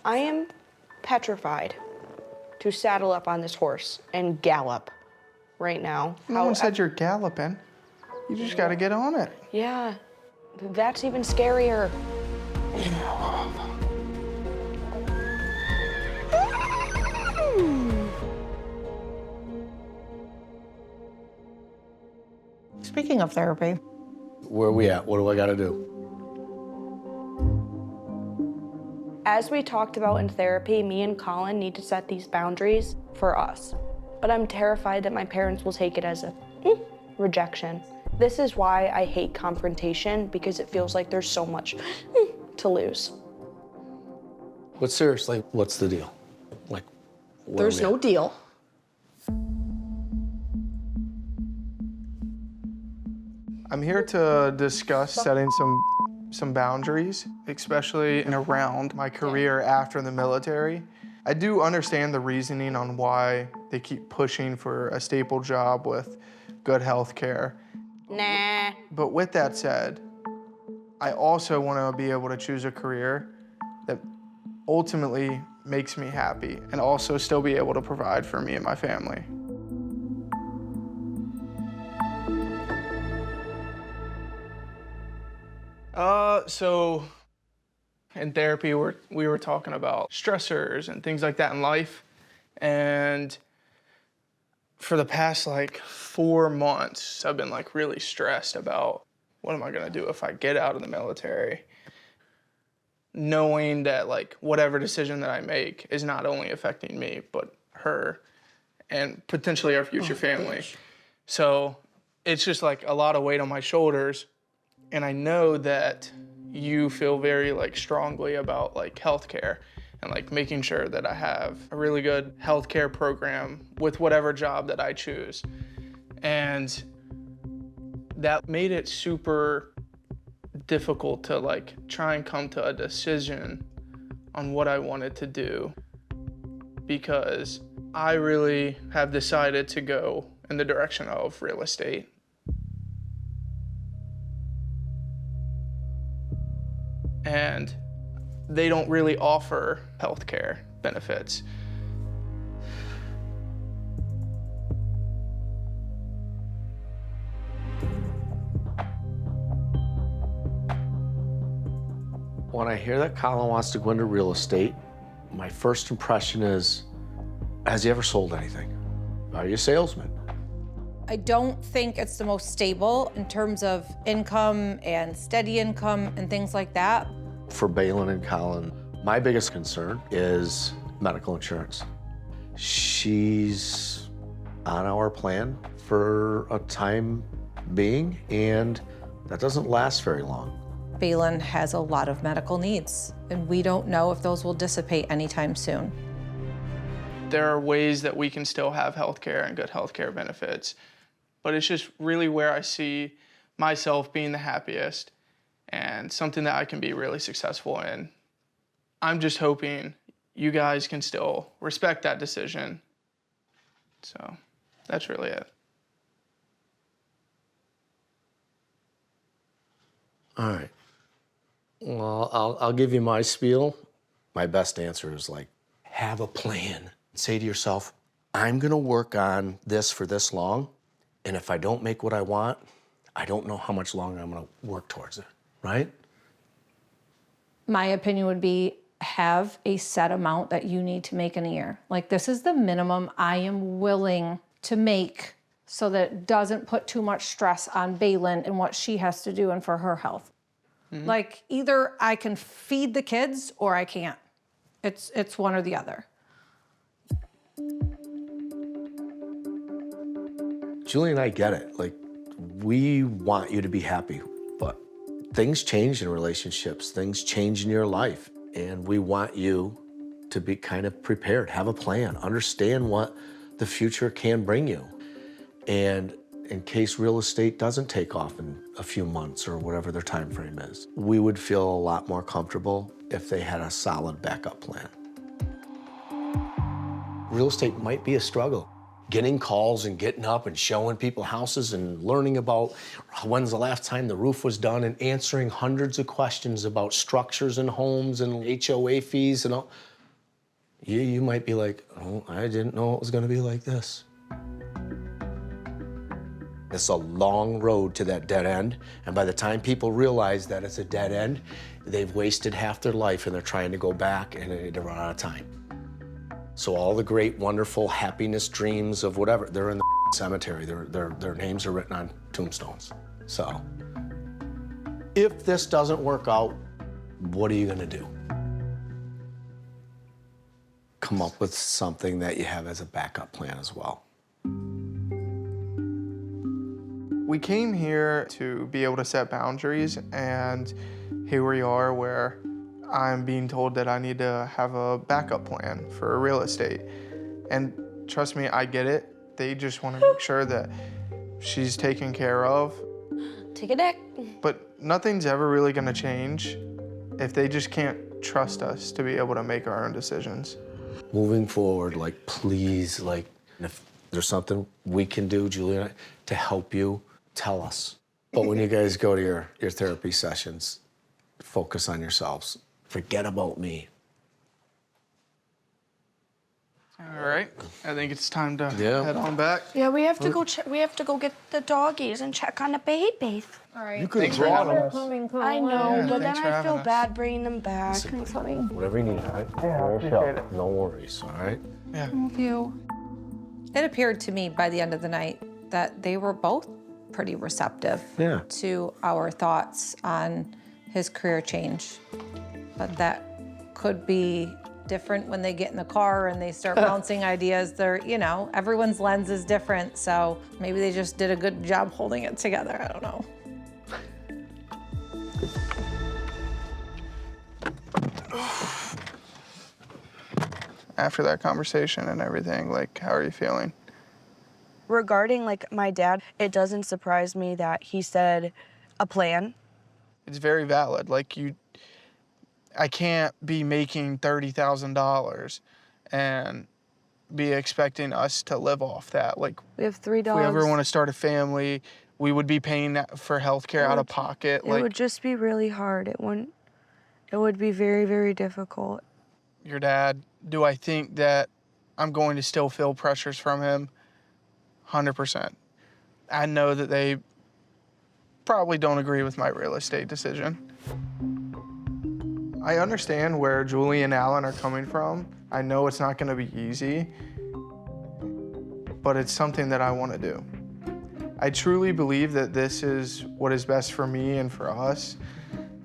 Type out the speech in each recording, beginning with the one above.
I am petrified to saddle up on this horse and gallop right now. No one said you're galloping. You just gotta get on it. Yeah, that's even scarier. Speaking of therapy. Where are we at? What do I gotta do? As we talked about in therapy, me and Colin need to set these boundaries for us. But I'm terrified that my parents will take it as a rejection. This is why I hate confrontation, because it feels like there's so much to lose. But seriously, what's the deal? Like, where There's are we no at? deal. I'm here to discuss setting some boundaries, especially in around my career after the military. I do understand the reasoning on why they keep pushing for a staple job with good health care. Nah. But with that said, I also want to be able to choose a career that ultimately makes me happy and also still be able to provide for me and my family. So in therapy, we were talking about stressors and things like that in life. And for the past like 4 months, I've been like really stressed about what am I gonna do if I get out of the military? Knowing that like whatever decision that I make is not only affecting me, but her and potentially our future family. Gosh. So it's just like a lot of weight on my shoulders. And I know that you feel very like strongly about like healthcare and like making sure that I have a really good healthcare program with whatever job that I choose. And that made it super difficult to like try and come to a decision on what I wanted to do, because I really have decided to go in the direction of real estate. And they don't really offer healthcare benefits. When I hear that Colin wants to go into real estate, my first impression is, has he ever sold anything? Are you a salesman? I don't think it's the most stable in terms of income and steady income and things like that. For Baylen and Colin, my biggest concern is medical insurance. She's on our plan for a time being, and that doesn't last very long. Baylen has a lot of medical needs, and we don't know if those will dissipate anytime soon. There are ways that we can still have healthcare and good healthcare benefits, but it's just really where I see myself being the happiest and something that I can be really successful in. I'm just hoping you guys can still respect that decision. So that's really it. All right. Well, I'll give you my spiel. My best answer is like, have a plan. Say to yourself, I'm gonna work on this for this long, and if I don't make what I want, I don't know how much longer I'm gonna work towards it, right? My opinion would be have a set amount that you need to make in a year. Like, this is the minimum I am willing to make so that it doesn't put too much stress on Baylen and what she has to do and for her health. Mm-hmm. Like, either I can feed the kids or I can't. It's one or the other. Julie and I get it. Like, we want you to be happy, but things change in relationships, things change in your life, and we want you to be kind of prepared, have a plan, understand what the future can bring you. And in case real estate doesn't take off in a few months or whatever their time frame is, we would feel a lot more comfortable if they had a solid backup plan. Real estate might be a struggle. Getting calls and getting up and showing people houses and learning about when's the last time the roof was done and answering hundreds of questions about structures and homes and HOA fees and all. You might be like, oh, I didn't know it was gonna be like this. It's a long road to that dead end, and by the time people realize that it's a dead end, they've wasted half their life and they're trying to go back and they run out of time. So all the great, wonderful happiness dreams of whatever, they're in the cemetery. Their names are written on tombstones. So if this doesn't work out, what are you gonna do? Come up with something that you have as a backup plan as well. We came here to be able to set boundaries, and here we are where I'm being told that I need to have a backup plan for real estate. And trust me, I get it. They just want to make sure that she's taken care of. Take a deck. But nothing's ever really gonna change if they just can't trust us to be able to make our own decisions. Moving forward, like, please, like, if there's something we can do, Julie and I, to help you, tell us. But when you guys go to your therapy sessions, focus on yourselves. Forget about me. All right, I think it's time to Yeah. head on back. Yeah, we have to go. We have to go get the doggies and check on the babies. All right. You could Thanks for draw having them. us. I know, Yeah, but then thanks for I having feel us. bad bringing them back. Thanks, honey. Whatever you need, all right? Yeah, I appreciate it. No worries, all right? Yeah. Thank you. It appeared to me by the end of the night that they were both pretty receptive Yeah. to our thoughts on his career change. But that could be different when they get in the car and they start bouncing ideas. They're, you know, everyone's lens is different, so maybe they just did a good job holding it together. I don't know. After that conversation and everything, like, how are you feeling? Regarding like my dad, it doesn't surprise me that he said a plan. It's very valid. Like, I can't be making $30,000 and be expecting us to live off that. Like, We have 3 if dogs. we ever want to start a family, we would be paying that for healthcare out of pocket. It Like, would just be really hard. It would be very, very difficult. your dad, do I think that I'm going to still feel pressures from him? 100%. I know that they probably don't agree with my real estate decision. I understand where Julie and Alan are coming from. I know it's not going to be easy, but it's something that I want to do. I truly believe that this is what is best for me and for us,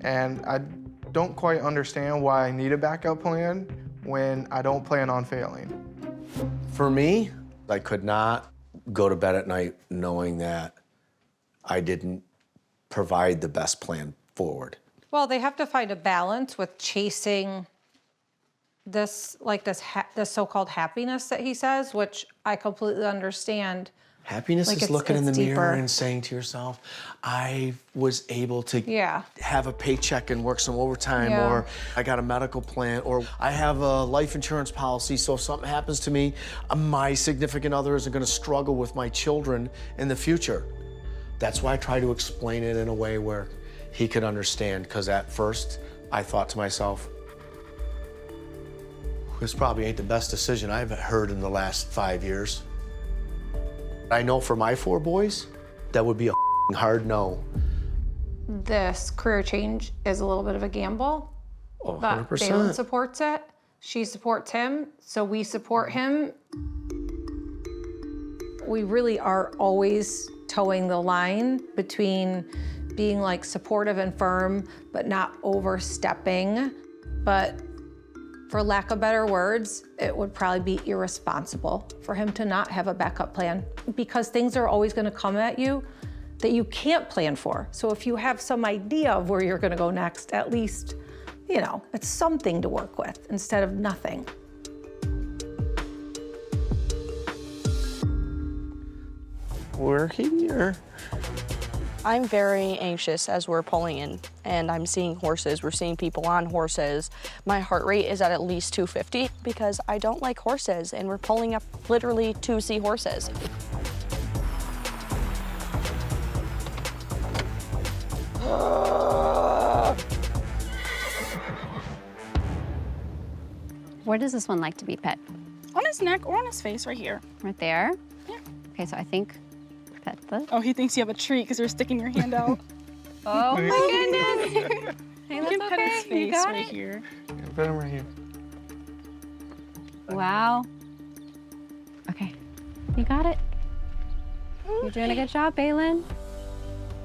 and I don't quite understand why I need a backup plan when I don't plan on failing. For me, I could not go to bed at night knowing that I didn't provide the best plan forward. Well, they have to find a balance with chasing this, like this so-called happiness that he says, which I completely understand. Happiness Like, is looking in the it's mirror deeper. and saying to yourself, I was able to Yeah. have a paycheck and work some overtime, Yeah. or I got a medical plan, or I have a life insurance policy, so if something happens to me, my significant other isn't gonna struggle with my children in the future. That's why I try to explain it in a way where he could understand, because at first I thought to myself, this probably ain't the best decision I've heard in the last 5 years. I know for my 4 boys, that would be a hard no. This career change is a little bit of a gamble, Oh, but 100%. Baylen supports it. She supports him, so we support him. We really are always towing the line between being like supportive and firm, but not overstepping. But for lack of better words, it would probably be irresponsible for him to not have a backup plan, because things are always gonna come at you that you can't plan for. So if you have some idea of where you're gonna go next, at least, you know, it's something to work with instead of nothing. We're here. I'm very anxious as we're pulling in and I'm seeing horses. We're seeing people on horses. My heart rate is at least 250 because I don't like horses, and we're pulling up literally to see horses. Where does this one like to be pet? On his neck or on his face, right here. Right there? Yeah. Okay, so I think pet the... Oh, he thinks you have a treat because you're sticking your hand out. Oh my goodness. Hey, You that's can pet his okay. You face got right it. here. Yeah, put him right here. Wow. Okay, you got it. You're doing a good job, Baylen.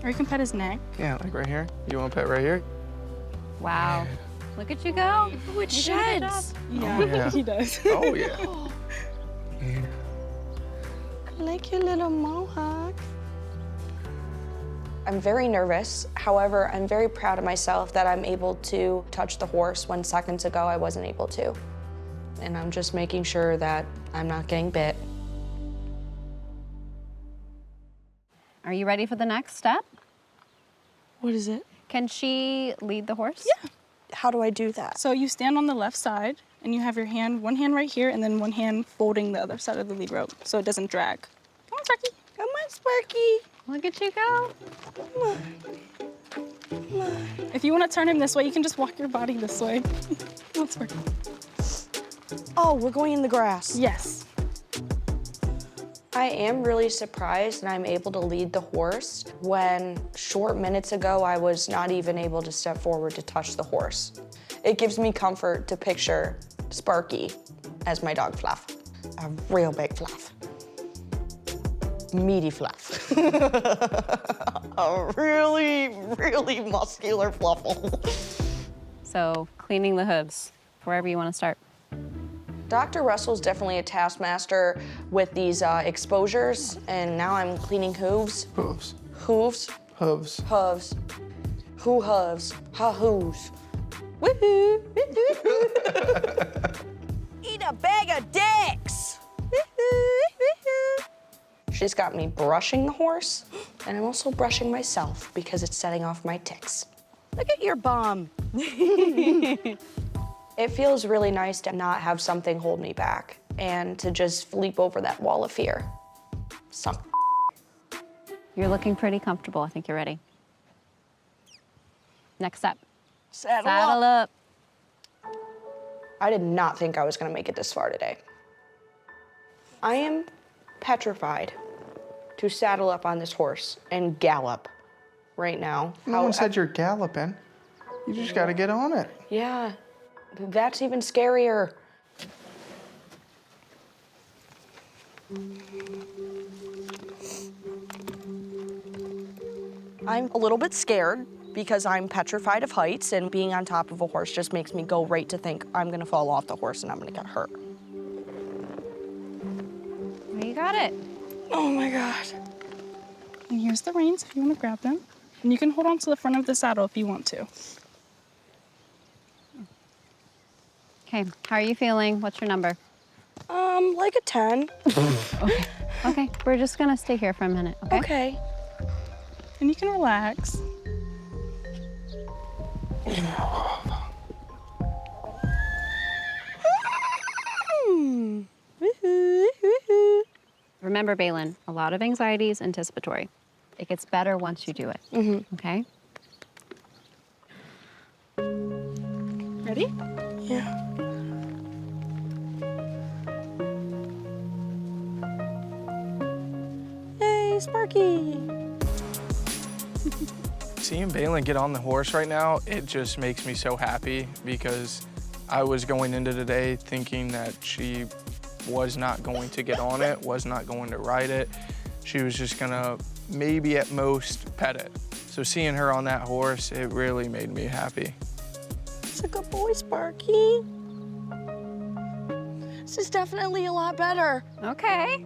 Or you can pet his neck. Yeah, like right here. You want to pet right here? Wow. Look at you go. Oh, it You're doing a good sheds. Yeah, yeah. he does. Oh, yeah. Yeah. Like your little mohawk. I'm very nervous. However, I'm very proud of myself that I'm able to touch the horse when seconds ago I wasn't able to. And I'm just making sure that I'm not getting bit. Are you ready for the next step? What is it? Can she lead the horse? Yeah. How do I do that? So you stand on the left side and you have your hand, one hand right here and then one hand folding the other side of the lead rope so it doesn't drag. Come on, Sparky. Come on, Sparky. Look at you go. Come on. Come on. If you want to turn him this way, you can just walk your body this way. Come on, Sparky. Oh, we're going in the grass. Yes. I am really surprised that I'm able to lead the horse when short minutes ago I was not even able to step forward to touch the horse. It gives me comfort to picture Sparky as my dog Fluff. A real big Fluff. Meaty Fluff. A really, really muscular Fluffle. So cleaning the hooves, wherever you want to start. Dr. Russell's definitely a taskmaster with these exposures, and now I'm cleaning hooves. Hooves. Hooves? Hooves. Hooves. Who hooves? Ha hooves. Woohoo! Eat a bag of dicks! She's got me brushing the horse, and I'm also brushing myself because it's setting off my tics. Look at your bum. It feels really nice to not have something hold me back and to just leap over that wall of fear. Suck. You're looking pretty comfortable. I think you're ready. Next step. Saddle Saddle up. up. I did not think I was gonna make it this far today. I am petrified to saddle up on this horse and gallop right now. No one said you're galloping. You just got to get on it. Yeah, that's even scarier. I'm a little bit scared because I'm petrified of heights, and being on top of a horse just makes me go right to think I'm gonna fall off the horse and I'm gonna get hurt. You got it. Oh my God. And here's the reins if you want to grab them. And you can hold on to the front of the saddle if you want to. Okay, how are you feeling? What's your number? Like a 10. Okay, we're just gonna stay here for a minute, okay? Okay. And you can relax. Remember, Baylen, a lot of anxiety is anticipatory. It gets better once you do it, okay? Ready? Yeah. Yay, Sparky! Seeing Baylen get on the horse right now, it just makes me so happy because I was going into today thinking that she was not going to get on it, was not going to ride it. She was just gonna maybe at most pet it. So seeing her on that horse, it really made me happy. It's a good boy, Sparky. This is definitely a lot better. Okay.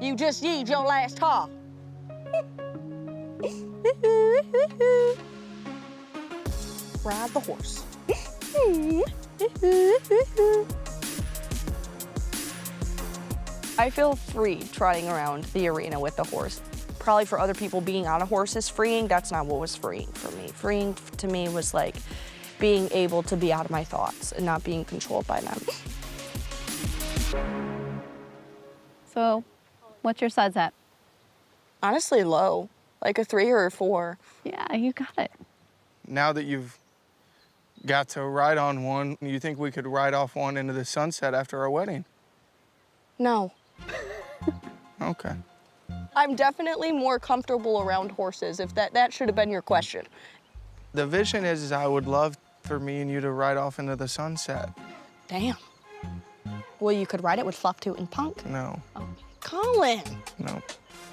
You just need your last haw. Ride the horse. I feel free trotting around the arena with the horse. Probably for other people, being on a horse is freeing. That's not what was freeing for me. Freeing to me was like being able to be out of my thoughts and not being controlled by them. So, what's your suds at? Honestly, low, like a 3 or a 4. Yeah, you got it. Now that you've got to ride on one. You think we could ride off one into the sunset after our wedding? No. Okay. I'm definitely more comfortable around horses, if that should have been your question. The vision is I would love for me and you to ride off into the sunset. Damn. Well, you could ride it with Flufftoot and Punk. No, Oh. Colin. no.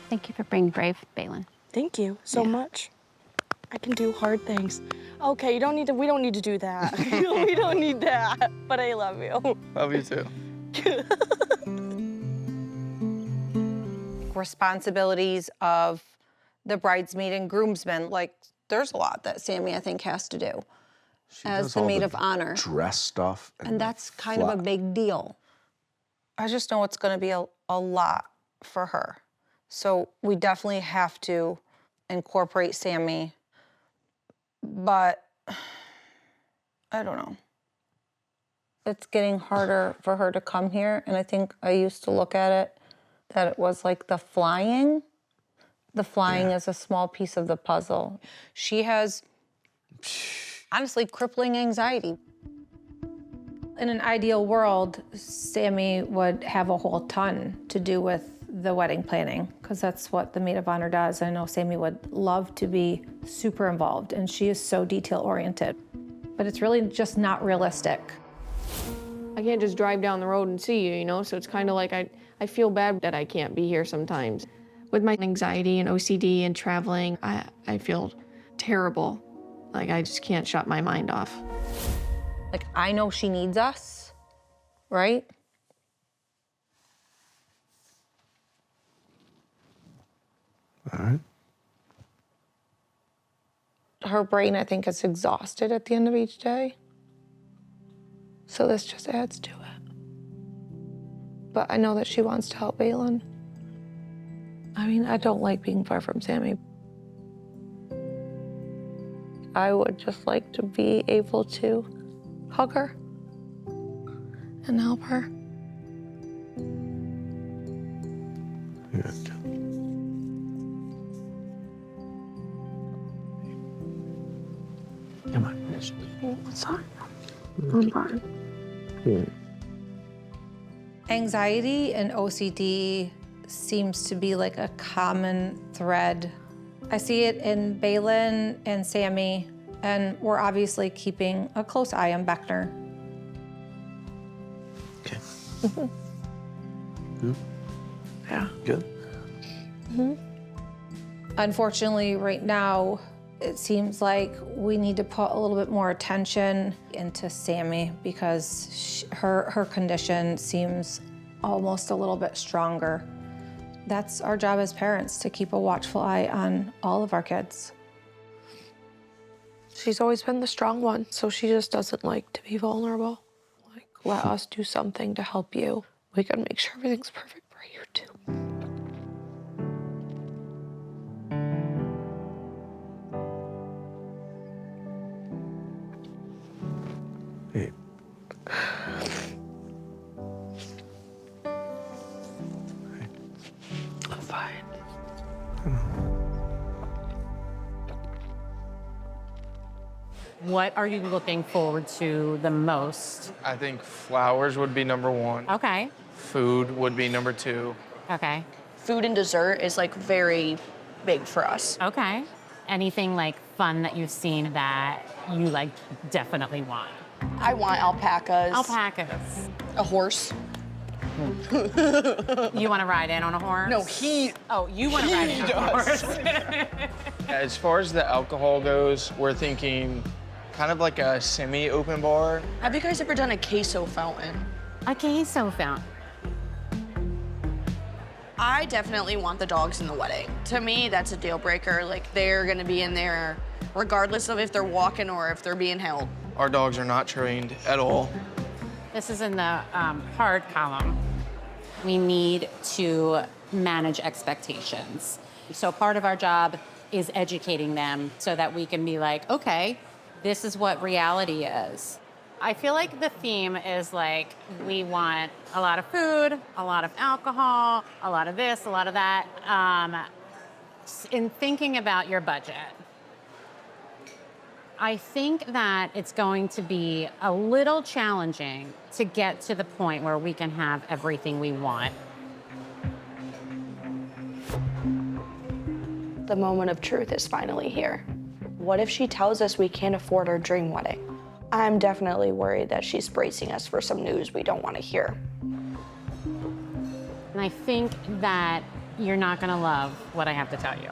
Thank you for being brave, Baylen. Thank you so much. I can do hard things. Okay, we don't need to do that. We don't need that. But I love you. Love you too. Responsibilities of the bridesmaid and groomsmen, like there's a lot that Sammy, I think, has to do She as does the all maid of honor. dress stuff. And that's kind of a big deal. I just know it's going to be a lot for her. So we definitely have to incorporate Sammy. But I don't know. It's getting harder for her to come here. And I think I used to look at it that it was like the flying. The flying is a small piece of the puzzle. She has, honestly, crippling anxiety. In an ideal world, Sammy would have a whole ton to do with the wedding planning, because that's what the maid of honor does. I know Sammy would love to be super involved, and she is so detail-oriented. But it's really just not realistic. I can't just drive down the road and see you, you know? So it's kind of like I feel bad that I can't be here sometimes. With my anxiety and OCD and traveling, I feel terrible. Like I just can't shut my mind off. Like, I know she needs us, right? All right. Her brain, I think, is exhausted at the end of each day. So this just adds to it. But I know that she wants to help Baylen. I mean, I don't like being far from Sammy. I would just like to be able to hug her and help her. Yeah. Come on. What's up? I'm fine. Anxiety and OCD seems to be like a common thread. I see it in Baylen and Sammy, and we're obviously keeping a close eye on Beckner. Okay. Yeah. Good. Unfortunately, right now, it seems like we need to put a little bit more attention into Sammy because her condition seems almost a little bit stronger. That's our job as parents, to keep a watchful eye on all of our kids. She's always been the strong one, so she just doesn't like to be vulnerable. Like, let us do something to help you. We gotta make sure everything's perfect for you too. Hey. I'm fine. What are you looking forward to the most? I think flowers would be number one. Okay. Food would be number two. Okay. Food and dessert is like very big for us. Okay. Anything like fun that you've seen that you like definitely want? I want alpacas. Alpacas. A horse. You want to ride in on a horse? No, he. Oh, you want to ride in on a horse. As far as the alcohol goes, we're thinking kind of like a semi-open bar. Have you guys ever done a queso fountain? A queso fountain. I definitely want the dogs in the wedding. To me, that's a deal breaker. Like, they're gonna be in there regardless of if they're walking or if they're being held. Our dogs are not trained at all. This is in the hard column. We need to manage expectations. So part of our job is educating them so that we can be like, okay, this is what reality is. I feel like the theme is like, we want a lot of food, a lot of alcohol, a lot of this, a lot of that. In thinking about your budget, I think that it's going to be a little challenging to get to the point where we can have everything we want. The moment of truth is finally here. What if she tells us we can't afford our dream wedding? I'm definitely worried that she's bracing us for some news we don't want to hear. And I think that you're not going to love what I have to tell you.